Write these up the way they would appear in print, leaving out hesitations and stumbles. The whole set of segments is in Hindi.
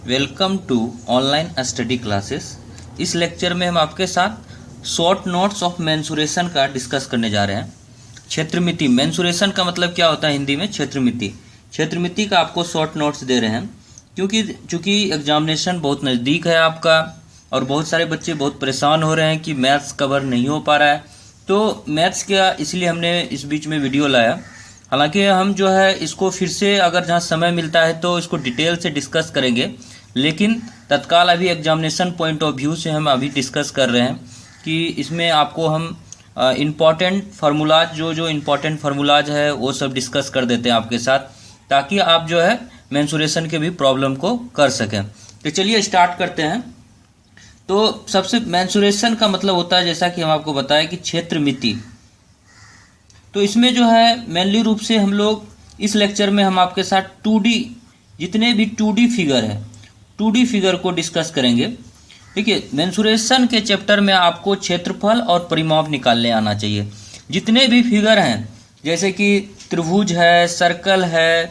Welcome to online study classes. इस लेक्चर में हम आपके साथ शॉर्ट नोट्स ऑफ मेंसुरेशन का डिस्कस करने जा रहे हैं। क्षेत्रमिति, मेंसुरेशन का मतलब क्या होता है हिंदी में? क्षेत्रमिति। क्षेत्रमिति का आपको शॉर्ट नोट्स दे रहे हैं क्योंकि एग्जामिनेशन बहुत नज़दीक है आपका और बहुत सारे बच्चे बहुत परेशान हो रहे हैं कि मैथ्स कवर नहीं हो पा रहा है। तो मैथ्स का इसलिए हमने इस बीच में वीडियो लाया। हालांकि हम जो है इसको फिर से अगर जहाँ समय मिलता है तो इसको डिटेल से डिस्कस करेंगे, लेकिन तत्काल अभी एग्जामिनेशन पॉइंट ऑफ व्यू से हम अभी डिस्कस कर रहे हैं कि इसमें आपको हम इम्पॉर्टेंट फार्मूलाज जो इम्पॉर्टेंट फार्मूलाज है वो सब डिस्कस कर देते हैं आपके साथ, ताकि आप जो है मेंसुरेशन के भी प्रॉब्लम को कर सकें। तो चलिए स्टार्ट करते हैं। तो सबसे मेंसुरेशन का मतलब होता है, जैसा कि हम आपको बताएं, कि क्षेत्रमिति। तो इसमें जो है मेनली रूप से हम लोग इस लेक्चर में हम आपके साथ 2D जितने भी 2D फिगर है 2D फिगर को डिस्कस करेंगे। देखिए, मेंसुरेशन के चैप्टर में आपको क्षेत्रफल और परिमाप निकालने आना चाहिए। जितने भी फिगर हैं, जैसे कि त्रिभुज है, सर्कल है,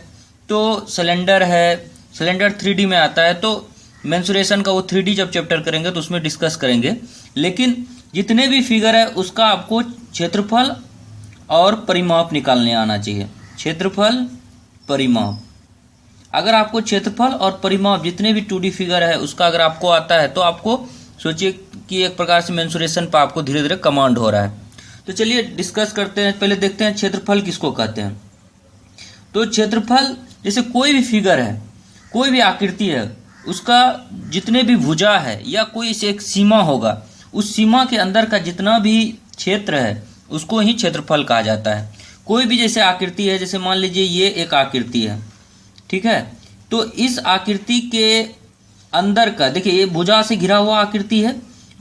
तो सिलेंडर है, सिलेंडर 3D में आता है, तो मेंसुरेशन का वो 3D जब चैप्टर करेंगे तो उसमें डिस्कस करेंगे। लेकिन जितने भी फिगर है उसका आपको क्षेत्रफल और परिमाप निकालने आना चाहिए। क्षेत्रफल, परिमाप। अगर आपको क्षेत्रफल और परिमाप जितने भी 2D फिगर है उसका अगर आपको आता है तो आपको सोचिए कि एक प्रकार से मेंसुरेशन पर आपको धीरे धीरे कमांड हो रहा है। तो चलिए डिस्कस करते हैं। पहले देखते हैं क्षेत्रफल किसको कहते हैं। तो क्षेत्रफल, जैसे कोई भी फिगर है, कोई भी आकृति है, उसका जितने भी भुजा है या कोई इसे एक सीमा होगा, उस सीमा के अंदर का जितना भी क्षेत्र है उसको ही क्षेत्रफल कहा जाता है। कोई भी जैसे आकृति है, जैसे मान लीजिए ये एक आकृति है, ठीक है, तो इस आकृति के अंदर का, देखिए ये भुजा से घिरा हुआ आकृति है,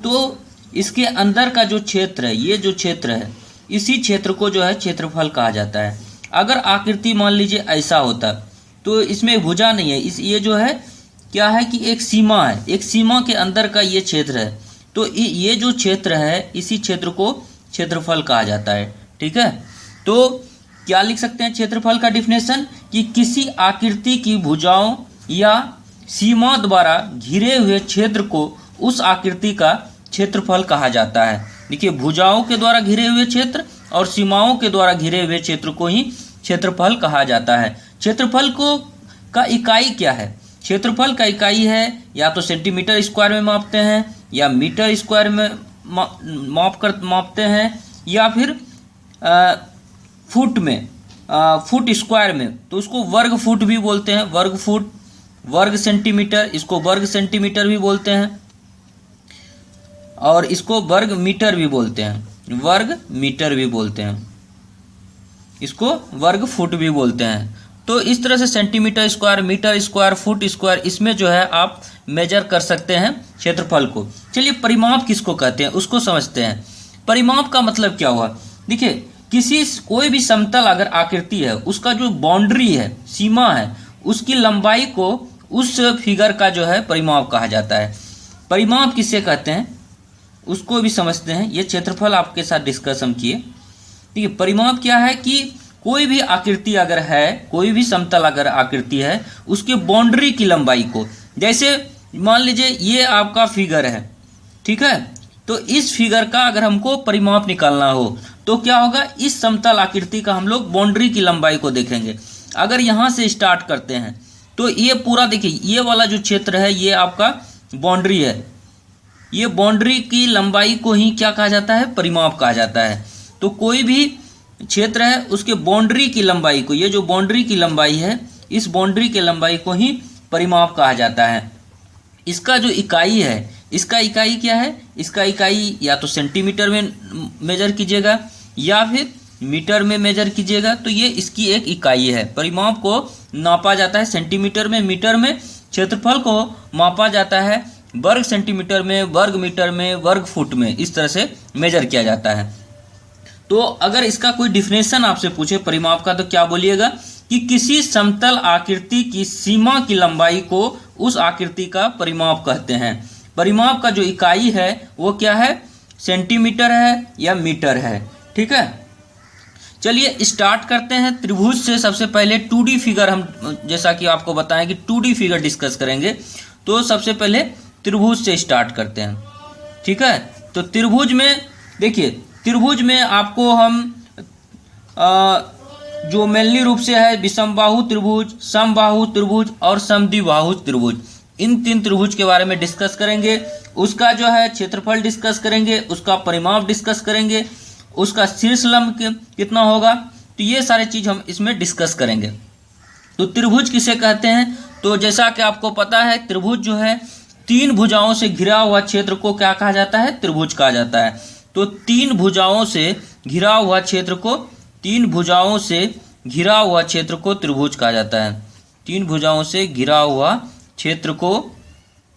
तो इसके अंदर का जो क्षेत्र है, ये जो क्षेत्र है, इसी क्षेत्र को जो है क्षेत्रफल कहा जाता है। अगर आकृति मान लीजिए ऐसा होता तो इसमें भुजा नहीं है, ये जो है क्या है कि एक सीमा है, एक सीमा के अंदर का ये क्षेत्र है, तो ये जो क्षेत्र है इसी क्षेत्र को क्षेत्रफल कहा जाता है। ठीक है, तो क्या लिख सकते हैं क्षेत्रफल का डिफिनेशन, कि किसी आकृति की भुजाओं या सीमा द्वारा घिरे हुए क्षेत्र को उस आकृति का क्षेत्रफल कहा जाता है। देखिए, भुजाओं के द्वारा घिरे हुए क्षेत्र और सीमाओं के द्वारा घिरे हुए क्षेत्र को ही क्षेत्रफल कहा जाता है। क्षेत्रफल को का इकाई क्या है? क्षेत्रफल का इकाई है या तो सेंटीमीटर स्क्वायर में मापते हैं, या मीटर स्क्वायर में मापते हैं, या फिर फुट में, फुट स्क्वायर में, तो उसको वर्ग फुट भी बोलते हैं, वर्ग फुट, वर्ग सेंटीमीटर, इसको वर्ग सेंटीमीटर भी बोलते हैं, और इसको वर्ग मीटर भी बोलते हैं, वर्ग मीटर भी बोलते हैं, इसको वर्ग फुट भी बोलते हैं। तो इस तरह से centimetre square, metre square, foot square, इसमें जो है आप मेजर कर सकते हैं क्षेत्रफल को। चलिए परिमाप किसको कहते हैं उसको समझते हैं। परिमाप का मतलब क्या हुआ? देखिए, कोई भी समतल अगर आकृति है, उसका जो बाउंड्री है, सीमा है, उसकी लंबाई को उस फिगर का जो है परिमाप कहा जाता है। परिमाप किससे कहते हैं उसको भी समझते हैं। ये क्षेत्रफल आपके साथ डिस्कस हम किए। ठीक है, परिमाप क्या है कि कोई भी आकृति अगर है, कोई भी समतल अगर आकृति है, उसके बाउंड्री की लंबाई को, जैसे मान लीजिए ये आपका फिगर है, ठीक है, तो इस फिगर का अगर हमको परिमाप निकालना हो तो क्या होगा, इस समतल आकृति का हम लोग बाउंड्री की लंबाई को देखेंगे। अगर यहाँ से स्टार्ट करते हैं तो ये पूरा देखिए, ये वाला जो क्षेत्र है ये आपका बाउंड्री है, ये बाउंड्री की लंबाई को ही क्या कहा जाता है? परिमाप कहा जाता है। तो कोई भी क्षेत्र है उसके बाउंड्री की लंबाई को, ये जो बाउंड्री की लंबाई है, इस बाउंड्री की लंबाई को ही परिमाप कहा जाता है। इसका जो इकाई है, इसका इकाई क्या है? इसका इकाई या तो सेंटीमीटर में मेजर कीजिएगा या फिर मीटर में मेजर कीजिएगा, तो ये इसकी एक इकाई है। परिमाप को नापा जाता है सेंटीमीटर में, मीटर में। क्षेत्रफल को मापा जाता है वर्ग सेंटीमीटर में, वर्ग मीटर में, वर्ग फुट में, इस तरह से मेजर किया जाता है। तो अगर इसका कोई डिफिनेशन आपसे पूछे परिमाप का, तो क्या बोलिएगा कि किसी समतल आकृति की सीमा की लंबाई को उस आकृति का परिमाप कहते हैं। परिमाप का जो इकाई है वो क्या है? सेंटीमीटर है या मीटर है। ठीक है, चलिए स्टार्ट करते हैं त्रिभुज से। सबसे पहले 2D फिगर हम, जैसा कि आपको बताएं कि 2D फिगर डिस्कस करेंगे। तो सबसे पहले त्रिभुज से स्टार्ट करते हैं, ठीक है। तो त्रिभुज में देखिए, त्रिभुज में आपको हम जो मेनली रूप से है विषमबाहु त्रिभुज, समबाहु त्रिभुज और समद्विबाहु त्रिभुज, इन 3 त्रिभुज के बारे में डिस्कस करेंगे। उसका जो है क्षेत्रफल डिस्कस करेंगे, उसका परिमाप डिस्कस करेंगे, उसका शीर्ष लंब कितना होगा, तो ये सारी चीज हम इसमें डिस्कस करेंगे। तो त्रिभुज किसे कहते हैं, तो जैसा कि आपको पता है त्रिभुज जो है 3 भुजाओं से घिरा हुआ क्षेत्र को क्या कहा जाता है, त्रिभुज कहा जाता है। तो 3 भुजाओं से घिरा हुआ क्षेत्र को, 3 भुजाओं से घिरा हुआ क्षेत्र को त्रिभुज कहा जाता है। 3 भुजाओं से घिरा हुआ क्षेत्र को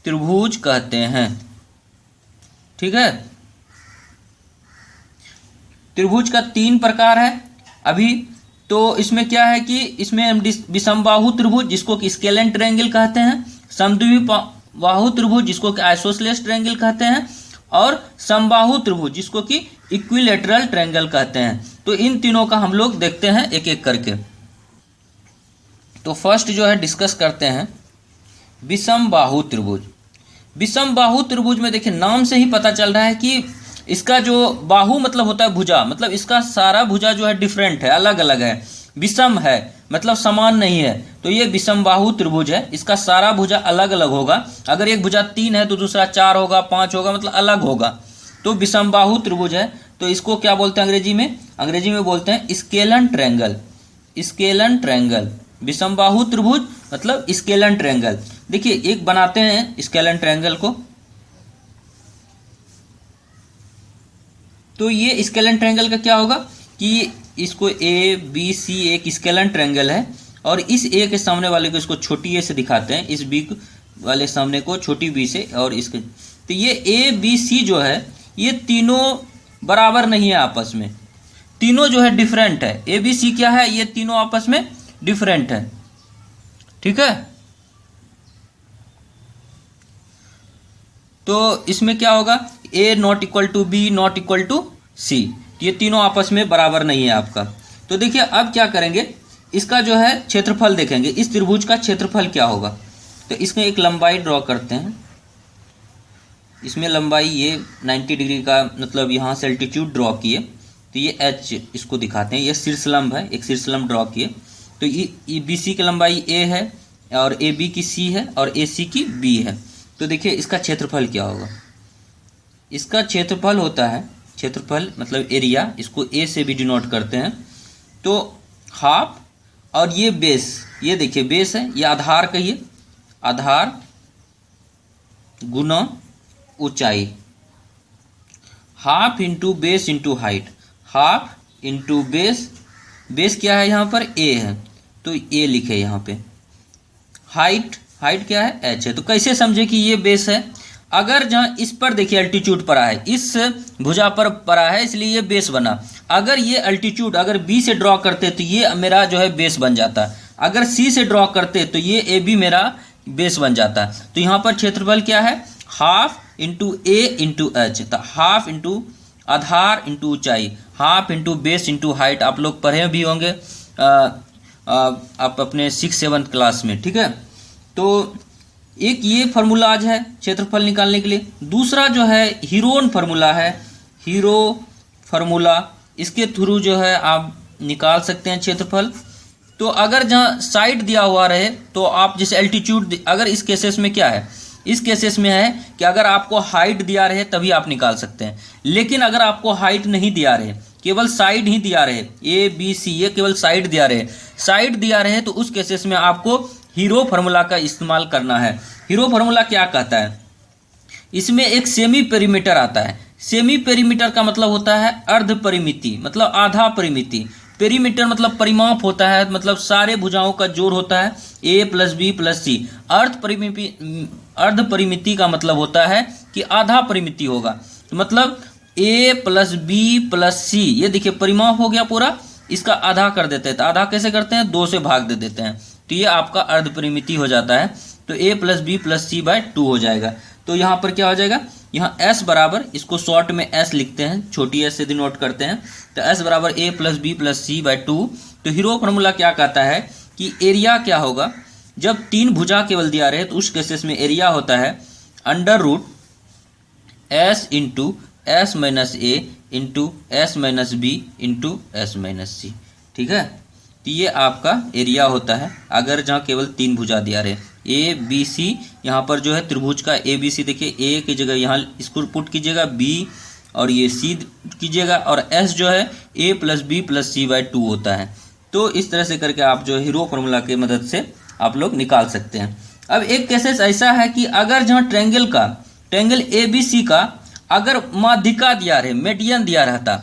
त्रिभुज कहते हैं, ठीक है। त्रिभुज का 3 प्रकार है अभी। तो इसमें क्या है कि इसमें हम विषमबाहु त्रिभुज जिसको कि स्केलेन ट्रायंगल कहते हैं, समद्विबाहु त्रिभुज जिसको कि आइसोसेलेस ट्रायंगल कहते हैं, और समबाहु त्रिभुज जिसको कि इक्विलैटरल ट्रायंगल कहते हैं। तो इन तीनों का हम लोग देखते हैं एक एक करके। तो फर्स्ट जो है डिस्कस करते हैं विषमबाहु त्रिभुज। विषमबाहु त्रिभुज में देखिए नाम से ही पता चल रहा है कि इसका जो बाहु मतलब होता है भुजा, मतलब इसका सारा भुजा जो है डिफरेंट है, अलग अलग है। विषम है मतलब समान नहीं है, तो ये विषमबाहु त्रिभुज है। इसका सारा भुजा अलग अलग होगा। अगर एक भुजा 3 है तो दूसरा 4 होगा, 5 होगा, मतलब अलग होगा। तो विषमबाहु त्रिभुज है। तो इसको क्या बोलते हैं अंग्रेजी में, अंग्रेजी में बोलते हैं स्केलन ट्रायंगल। स्केलन ट्रायंगल, विषमबाहु त्रिभुज मतलब स्केलन ट्रायंगल। देखिए एक बनाते हैं स्केलन ट्रायंगल को। तो ये स्केलन ट्रायंगल का क्या होगा कि इसको ए बी सी एक स्केलन ट्रायंगल है, और इस ए के सामने वाले को इसको छोटी ए से दिखाते हैं, इस बी वाले सामने को छोटी बी से, और इसके तो ये ए बी सी जो है ये तीनों बराबर नहीं है आपस में, तीनों जो है डिफरेंट है। ए बी सी क्या है, ये तीनों आपस में डिफरेंट है, ठीक है। तो इसमें क्या होगा, A not equal to B not equal to C, ये तीनों आपस में बराबर नहीं है आपका। तो देखिए अब क्या करेंगे, इसका जो है क्षेत्रफल देखेंगे, इस त्रिभुज का क्षेत्रफल क्या होगा। तो इसमें एक लंबाई ड्रॉ करते हैं। इसमें लंबाई ये 90 डिग्री का, मतलब यहाँ से एल्टीट्यूड ड्रॉ किए, तो ये एच इसको दिखाते हैं, ये शीर्षलंब है, एक शीर्षलंब ड्रॉ किए। तो ये बी सी की लंबाई ए है, और ए बी की सी है, और ए सी की बी है। तो देखिए इसका क्षेत्रफल क्या होगा। इसका क्षेत्रफल होता है, क्षेत्रफल मतलब एरिया, इसको ए से भी डिनोट करते हैं। तो हाफ, और ये बेस, ये देखिए बेस है, ये आधार कहिए, आधार गुना ऊंचाई, half into base into height, half into base, base क्या है यहाँ पर ए है, तो ए लिखे यहाँ पे। हाइट, हाइट क्या है एच है। तो कैसे समझे कि ये बेस है, अगर जहाँ इस पर देखिए अल्टीट्यूड पड़ा है, इस भुजा पर पड़ा है, इसलिए ये बेस बना। अगर ये अल्टीट्यूड अगर बी से ड्रॉ करते तो ये मेरा जो है बेस बन जाता, अगर सी से ड्रॉ करते तो ये ए बी मेरा बेस बन जाता। तो यहाँ पर क्षेत्रफल क्या है, हाफ इंटू ए इंटू एच, तो हाफ इंटू आधार इंटू ऊंचाई, half into base into height, आप लोग पढ़े भी होंगे आप अपने 6-7 क्लास में, ठीक है। तो एक ये फार्मूला आज है क्षेत्रफल निकालने के लिए। दूसरा जो है हीरोन फार्मूला है, हीरो फार्मूला, इसके थ्रू जो है आप निकाल सकते हैं क्षेत्रफल। तो अगर जहाँ साइड दिया हुआ रहे तो आप जैसे एल्टीट्यूड, अगर इस केसेस में क्या है, इस केसेस में है कि अगर आपको हाइट दिया रहे तभी आप निकाल सकते हैं। लेकिन अगर आपको हाइट नहीं दिया रहे, केवल साइड ही दिया रहे, ए बी सी ये केवल साइड दिया रहे, साइड दिया रहे, तो उस केसेस में आपको हीरो फार्मूला का इस्तेमाल करना है। हीरो फार्मूला क्या कहता है, इसमें एक सेमी पेरीमीटर आता है। सेमी पेरीमीटर का मतलब होता है अर्ध परिमिति, मतलब आधा परिमिति। पेरीमीटर मतलब परिमाप होता है, मतलब सारे भुजाओं का जोड़ होता है, ए प्लस बी प्लस सी। अर्ध परिमिति का मतलब होता है कि आधा परिमिति होगा, मतलब ए प्लस बी प्लस सी, ये देखिए परिमाप हो गया पूरा, इसका आधा कर देते हैं। तो आधा कैसे करते हैं, 2 से भाग दे देते हैं, तो ये आपका अर्ध परिमिति हो जाता है। तो ए प्लस बी प्लस सी बाय 2 हो जाएगा। तो यहाँ पर क्या हो जाएगा, यहाँ एस बराबर, इसको शॉर्ट में एस लिखते हैं, छोटी एस से डिनोट करते हैं। तो एस बराबर ए प्लस बी प्लस सी बाय 2। तो हीरो फार्मूला क्या कहता है कि एरिया क्या होगा, जब 3 भुजा केवल दिया रहे तो उस केसेस में एरिया होता है under root S into S minus A into S minus B into S minus C. ठीक है, तो ये आपका एरिया होता है अगर जहाँ केवल 3 भुजा दिया रहे। ए बी सी, यहाँ पर जो है त्रिभुज का ए बी सी देखिए, ए की जगह यहाँ इसको पुट कीजिएगा, बी और ये सी कीजिएगा, और एस जो है A plus B plus C by 2 होता है। तो इस तरह से करके आप जो हीरो फार्मूला की मदद से आप लोग निकाल सकते हैं। अब एक केसेस ऐसा है कि अगर जहाँ ट्रायंगल ए बी सी का अगर माध्यिका दिया रहे, मेडियन दिया रहता,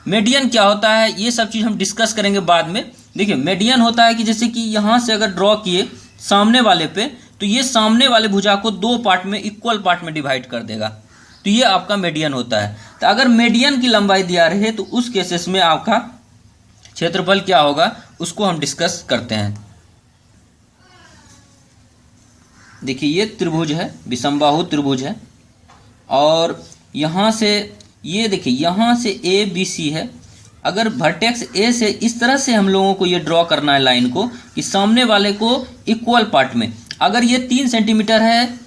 मेडियन क्या होता है ये सब चीज़ हम डिस्कस करेंगे बाद में। देखिए मेडियन होता है कि जैसे कि यहाँ से अगर ड्रॉ किए सामने वाले पे, तो ये सामने वाले भुजा को 2 पार्ट में, इक्वल पार्ट में डिवाइड कर देगा, तो ये आपका मेडियन होता है। तो अगर मेडियन की लंबाई दिया रहे तो उस केसेस में आपका क्षेत्रफल क्या होगा उसको हम डिस्कस करते हैं। देखिए ये त्रिभुज है, विषमबाहु त्रिभुज है, और यहाँ से ये देखिए यहाँ से ए बी सी है। अगर वर्टेक्स ए से इस तरह से हम लोगों को ये ड्रॉ करना है लाइन को कि सामने वाले को इक्वल पार्ट में, अगर ये 3 सेंटीमीटर है,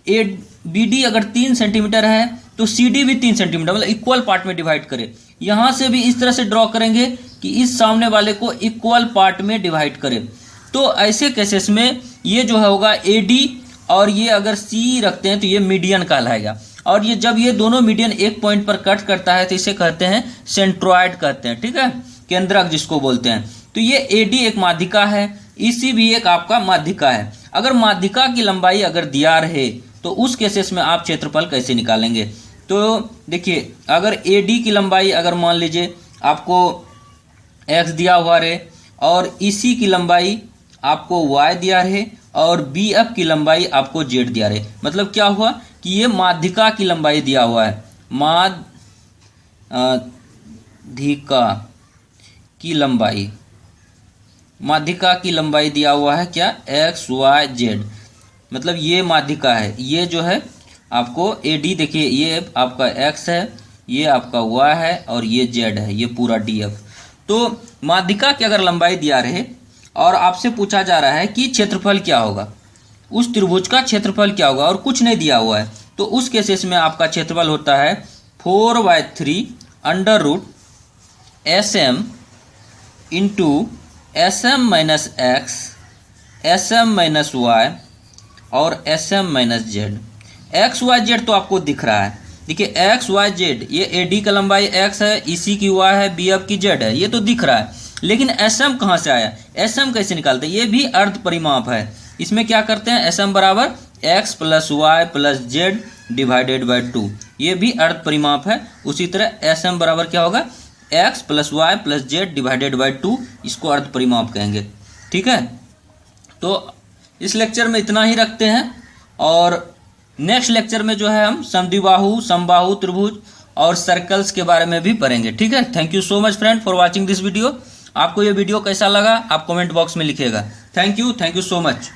ए बी डी अगर 3 सेंटीमीटर है तो सी डी भी 3 सेंटीमीटर, मतलब इक्वल पार्ट में डिवाइड करें। यहाँ से भी इस तरह से ड्रॉ करेंगे कि इस सामने वाले को इक्वल पार्ट में डिवाइड करें। तो ऐसे केसेस में ये जो है होगा ए डी, और ये अगर सी रखते हैं तो ये मीडियन कहलाएगा। और ये जब ये दोनों मीडियन एक पॉइंट पर कट करता है तो इसे कहते हैं सेंट्रॉयड कहते हैं। ठीक है, केंद्रक जिसको बोलते हैं। तो ये एडी एक माध्यिका है, ईसी भी एक आपका माध्यिका है। अगर माध्यिका की लंबाई अगर दिया रहे तो उस केसेस में आप क्षेत्रफल कैसे निकालेंगे? तो देखिए अगर एडी की लंबाई अगर मान लीजिए आपको एक्स दिया हुआ रहे, और ईसी की लंबाई आपको वाई दिया रहे, और बी एफ की लंबाई आपको जेड दिया रहे, मतलब क्या हुआ कि ये माध्यिका की लंबाई दिया हुआ है, माध्यिका की लंबाई दिया हुआ है क्या, एक्स वाई जेड, मतलब ये माध्यिका है। ये जो है आपको ए डी देखिए, ये आपका एक्स है, ये आपका वाई है, और ये जेड है, ये पूरा डी एफ। तो माध्यिका की अगर लंबाई दिया रहे और आपसे पूछा जा रहा है कि क्षेत्रफल क्या होगा, उस त्रिभुज का क्षेत्रफल क्या होगा, और कुछ नहीं दिया हुआ है, तो उस केसेस में आपका क्षेत्रफल होता है 4/3 under root S M into S M minus X, S M minus Y, और S M minus Z. X Y Z तो आपको दिख रहा है, देखिए एक्स वाई जेड, ये ए डी का लंबाई एक्स है, ई सी की वाई है, बी एफ की जेड है, ये तो दिख रहा है। लेकिन एस एम कहाँ से आया, एस एम कैसे निकालते हैं? ये भी अर्ध परिमाप है। इसमें क्या करते हैं, एस एम बराबर X plus Y plus Z divided by 2, ये भी अर्ध परिमाप है। उसी तरह एस एम बराबर क्या होगा, X plus Y plus Z divided by 2, इसको अर्ध परिमाप कहेंगे। ठीक है, तो इस लेक्चर में इतना ही रखते हैं, और नेक्स्ट लेक्चर में जो है हम समद्विबाहु, समबाहु त्रिभुज और सर्कल्स के बारे में भी पढ़ेंगे। ठीक है, thank you so much friend for watching this video. आपको ये वीडियो कैसा लगा आप कमेंट बॉक्स में लिखिएगा। Thank you so much.